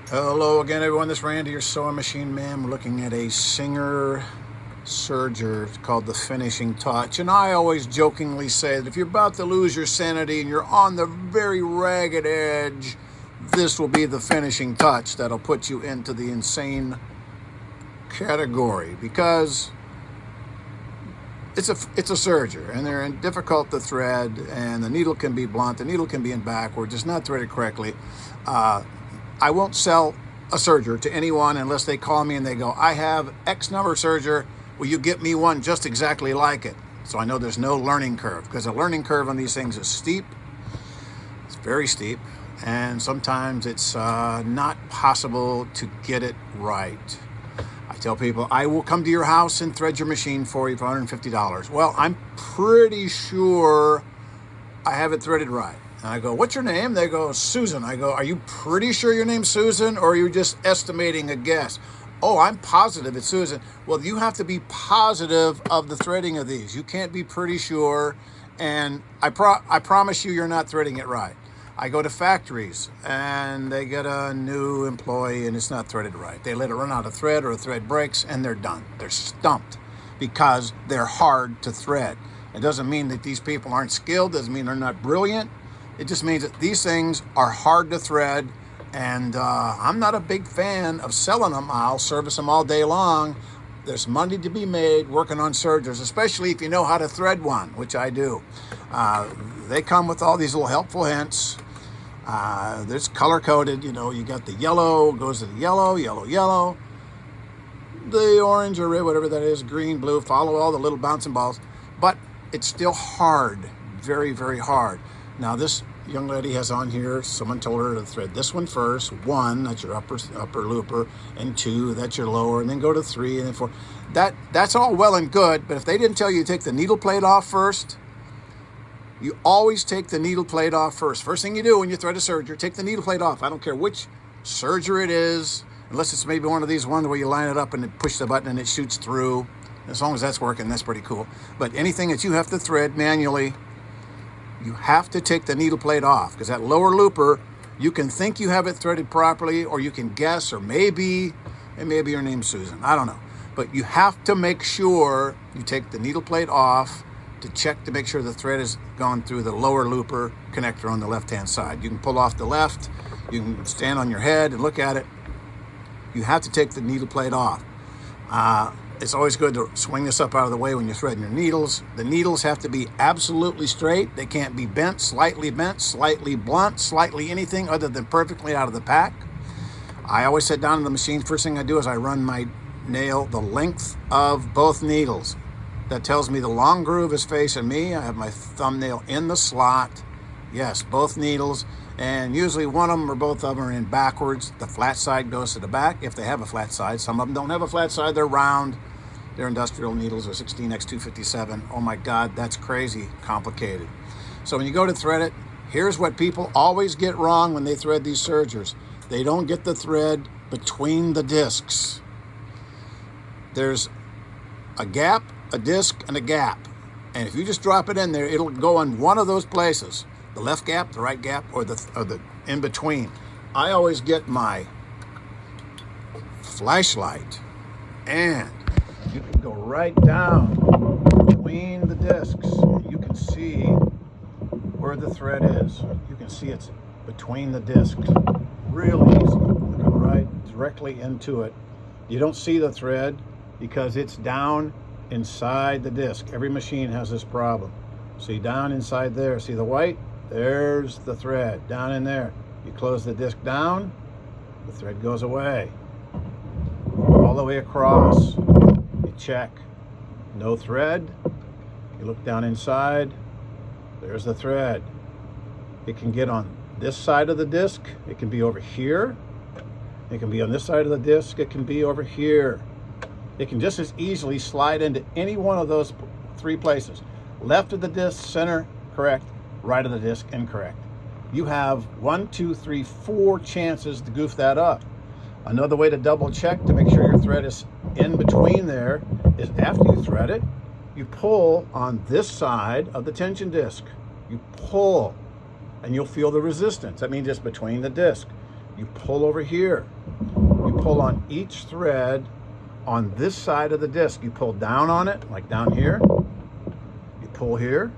Hello again, everyone. This is Randy, your sewing machine man. We're looking at a Singer serger. It's called the finishing touch. And I always jokingly say that if you're about to lose your sanity and you're on the very ragged edge, this will be the finishing touch that'll put you into the insane category, because it's a serger, and they're difficult to thread, and the needle can be blunt, the needle can be in backwards, it's not threaded correctly. I won't sell a serger to anyone unless they call me and they go, I have X number serger, will you get me one just exactly like it? So I know there's no learning curve, because the learning curve on these things is steep. It's very steep, and sometimes it's not possible to get it right. I tell people, I will come to your house and thread your machine for you for $150. Well, I'm pretty sure I have it threaded right. And I go, what's your name? They go, Susan. I go, are you pretty sure your name's Susan, or are you just estimating a guess? Oh, I'm positive it's Susan. Well, you have to be positive of the threading of these. You can't be pretty sure, and I promise you, you're not threading it right. I go to factories, and they get a new employee, and it's not threaded right. They let it run out of thread, or a thread breaks, and they're done. They're stumped because they're hard to thread. It doesn't mean that these people aren't skilled. Doesn't mean they're not brilliant. It just means that these things are hard to thread, and I'm not a big fan of selling them. I'll service them all day long. There's money to be made working on sergers, especially if you know how to thread one, which I do. They come with all these little helpful hints. There's color-coded, you know, you got the yellow, goes to the yellow, yellow, yellow. The orange or red, whatever that is, green, blue, follow all the little bouncing balls. But it's still hard, very, very hard. Now, this young lady has on here, someone told her to thread this one first. 1, that's your upper looper, and 2, that's your lower, and then go to 3, and then 4. That's all well and good, but if they didn't tell you to take the needle plate off first, you always take the needle plate off first. First thing you do when you thread a serger, take the needle plate off. I don't care which serger it is, unless it's maybe one of these ones where you line it up and then push the button and it shoots through. As long as that's working, that's pretty cool. But anything that you have to thread manually, you have to take the needle plate off, because that lower looper, you can think you have it threaded properly, or you can guess, or maybe your name's Susan. I don't know. But you have to make sure you take the needle plate off to check to make sure the thread has gone through the lower looper connector on the left-hand side. You can pull off the left, you can stand on your head and look at it. You have to take the needle plate off. It's always good to swing this up out of the way when you're threading your needles. The needles have to be absolutely straight. They can't be bent, slightly blunt, slightly anything other than perfectly out of the pack. I always sit down in the machine. First thing I do is I run my nail the length of both needles. That tells me the long groove is facing me. I have my thumbnail in the slot. Yes, both needles. And usually one of them or both of them are in backwards. The flat side goes to the back if they have a flat side. Some of them don't have a flat side. They're round. They're industrial needles, or 16x257. Oh my God, that's crazy complicated. So when you go to thread it, here's what people always get wrong when they thread these sergers. They don't get the thread between the discs. There's a gap, a disc, and a gap. And if you just drop it in there, it'll go in one of those places. The left gap, the right gap, or the in between. I always get my flashlight, and you can go right down between the discs. You can see where the thread is. You can see it's between the discs. Real easy. Looking right directly into it. You don't see the thread because it's down inside the disc. Every machine has this problem. See down inside there, see the white? There's the thread down in there. You close the disc down, the thread goes away. All the way across, you check, no thread. You look down inside, there's the thread. It can get on this side of the disc, it can be over here. It can be on this side of the disc, it can be over here. It can just as easily slide into any one of those 3 places. Left of the disc, center, correct. Right of the disc, incorrect. You have 1, 2, 3, 4 chances to goof that up. Another way to double check to make sure your thread is in between there is after you thread it, you pull on this side of the tension disc. You pull, and you'll feel the resistance. That means it's between the disc. You pull over here. You pull on each thread on this side of the disc. You pull down on it, like down here. You pull here,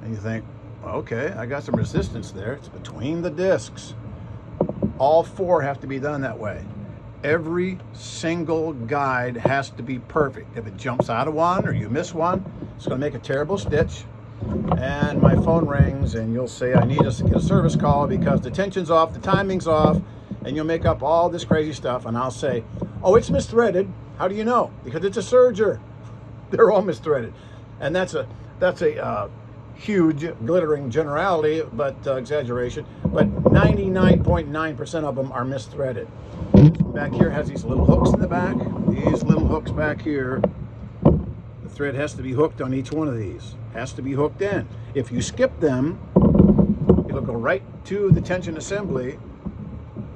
and you think, okay, I got some resistance there. It's between the discs. All 4 have to be done that way. Every single guide has to be perfect. If it jumps out of one or you miss one, it's going to make a terrible stitch. And my phone rings and you'll say, I need us to get a service call because the tension's off, the timing's off, and you'll make up all this crazy stuff. And I'll say, oh, it's misthreaded. How do you know? Because it's a serger. They're all misthreaded. And that's a huge glittering generality, but exaggeration. But 99.9% of them are misthreaded. Back here has these little hooks in the back. These little hooks back here. The thread has to be hooked on each one of these. Has to be hooked in. If you skip them, it'll go right to the tension assembly.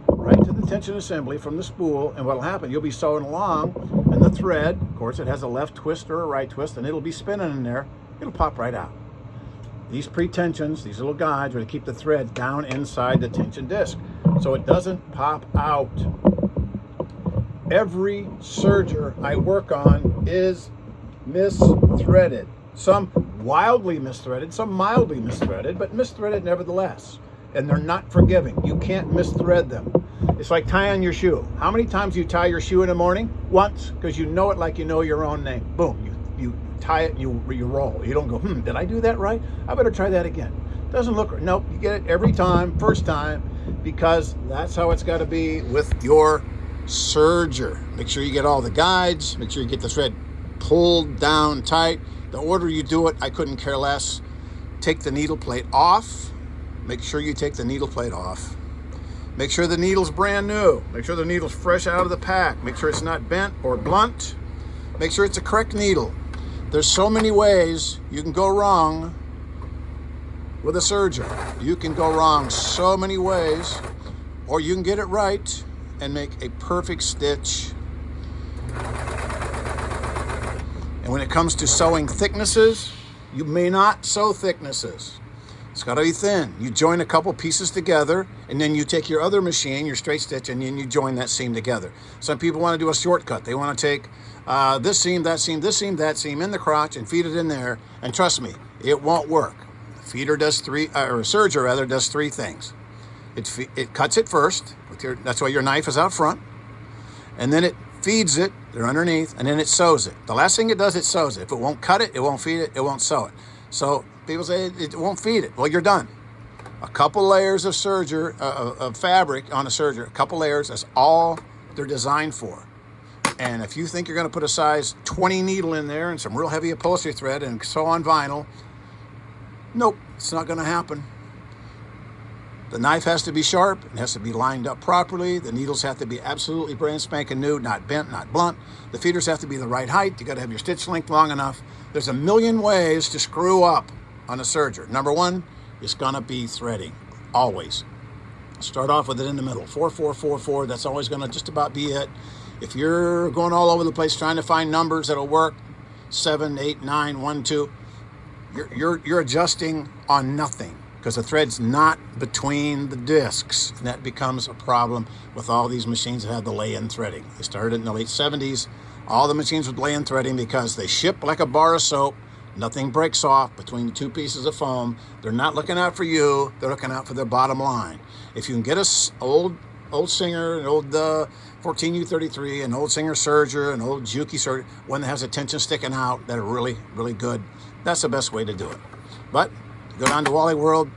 Right to the tension assembly from the spool. And what'll happen, you'll be sewing along, and the thread, of course, it has a left twist or a right twist, and it'll be spinning in there. It'll pop right out. These pre-tensions, these little guides, are to keep the thread down inside the tension disc so it doesn't pop out. Every serger I work on is misthreaded. Some wildly misthreaded, some mildly misthreaded, but misthreaded nevertheless. And they're not forgiving. You can't misthread them. It's like tying your shoe. How many times do you tie your shoe in the morning? Once, because you know it like you know your own name. Boom, you tie it and you roll. You don't go, did I do that right? I better try that again. Doesn't look right. Nope, you get it every time, first time, because that's how it's got to be with your serger. Make sure you get all the guides. Make sure you get the thread pulled down tight. The order you do it, I couldn't care less. Take the needle plate off. Make sure you take the needle plate off. Make sure the needle's brand new. Make sure the needle's fresh out of the pack. Make sure it's not bent or blunt. Make sure it's a correct needle. There's so many ways you can go wrong with a serger. You can go wrong so many ways, or you can get it right and make a perfect stitch. And when it comes to sewing thicknesses, you may not sew thicknesses. It's got to be thin. You join a couple pieces together, and then you take your other machine, your straight stitch, and then you join that seam together. Some people want to do a shortcut. They want to take this seam, that seam, this seam, that seam in the crotch and feed it in there. And trust me, it won't work. A feeder does serger rather does 3 things. It cuts it first. That's why your knife is out front. And then it feeds it, they're underneath, and then it sews it. The last thing it does, it sews it. If it won't cut it, it won't feed it, it won't sew it. So people say it won't feed it. Well, you're done. A couple layers of serger, of fabric on a serger, a couple layers, that's all they're designed for. And if you think you're going to put a size 20 needle in there and some real heavy upholstery thread and sew on vinyl, nope, it's not going to happen. The knife has to be sharp. It has to be lined up properly. The needles have to be absolutely brand spanking new, not bent, not blunt. The feeders have to be the right height. You got to have your stitch length long enough. There's a million ways to screw up on a serger. Number 1, it's going to be threading, always. Start off with it in the middle, 4, 4, 4, 4. That's always going to just about be it. If you're going all over the place trying to find numbers that'll work, 7, 8, 9, 1, 2, you're adjusting on nothing because the thread's not between the discs. And that becomes a problem with all these machines that have the lay-in threading. They started in the late 70s. All the machines with lay-in threading because they ship like a bar of soap. Nothing breaks off between the 2 pieces of foam. They're not looking out for you. They're looking out for their bottom line. If you can get a old Singer, an old 14U33, an old Singer serger, an old Juki serger, one that has a tension sticking out that are really, really good, that's the best way to do it. But go down to Wally World.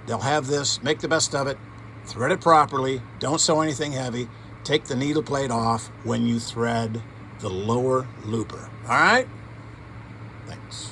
They'll have this. Make the best of it. Thread it properly. Don't sew anything heavy. Take the needle plate off when you thread the lower looper. All right? Thanks.